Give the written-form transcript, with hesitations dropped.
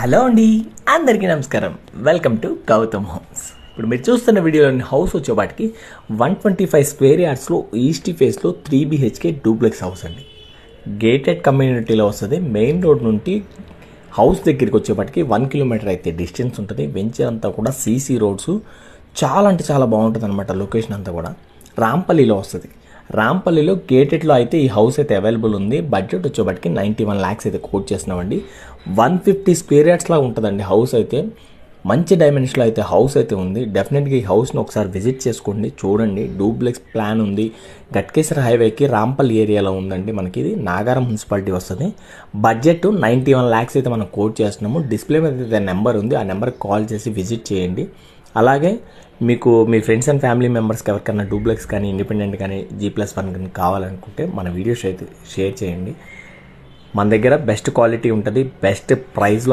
Hello అండి, అందరికీ నమస్కారం. Welcome to Gautam homes. ఇప్పుడు మీరు చూస్తున్న వీడియోలోని హౌస్ వచ్చేపాటికి 125 స్క్వేర్ యార్డ్స్లో ఈస్ట్ ఫేస్లో 3 BHK డూప్లెక్స్ హౌస్ అండి. గేటెడ్ కమ్యూనిటీలో వస్తుంది. మెయిన్ రోడ్ నుండి హౌస్ దగ్గరికి వచ్చేపాటికి 1 కిలోమీటర్ అయితే డిస్టెన్స్ ఉంటుంది. వెంచర్ అంతా కూడా సీసీ రోడ్స్, చాలా అంటే చాలా బాగుంటుంది అనమాట. లొకేషన్ అంతా కూడా రాంపల్లిలో వస్తుంది. రాంపల్లిలో గేటెడ్లో అయితే ఈ హౌస్ అయితే అవైలబుల్ ఉంది. బడ్జెట్ వచ్చేపాటికి 91 lakhs అయితే కోట్ చేస్తున్నామండి. 150 స్క్వేర్ యార్డ్స్లా ఉంటుందండి హౌస్ అయితే. మంచి డైమెన్షన్లో అయితే హౌస్ అయితే ఉంది. డెఫినెట్గా ఈ హౌస్ని ఒకసారి విజిట్ చేసుకోండి, చూడండి. డూప్లెక్స్ ప్లాన్ ఉంది. గట్కేసర్ హైవేకి రాంపల్లి ఏరియాలో ఉందండి. మనకి ఇది నాగారం మున్సిపాలిటీ వస్తుంది. బడ్జెట్ 91 lakhs అయితే మనం కోట్ చేస్తున్నాము. డిస్ప్లే మీద అయితే నెంబర్ ఉంది, ఆ నెంబర్కి కాల్ చేసి విజిట్ చేయండి. అలాగే మీకు మీ ఫ్రెండ్స్ అండ్ ఫ్యామిలీ మెంబర్స్కి ఎవరికైనా డూప్లెక్స్ కానీ ఇండిపెండెంట్ కానీ G+1 కానీ కావాలనుకుంటే మన వీడియోస్ అయితే షేర్ చేయండి. మన దగ్గర బెస్ట్ క్వాలిటీ ఉంటుంది, బెస్ట్ ప్రైస్లో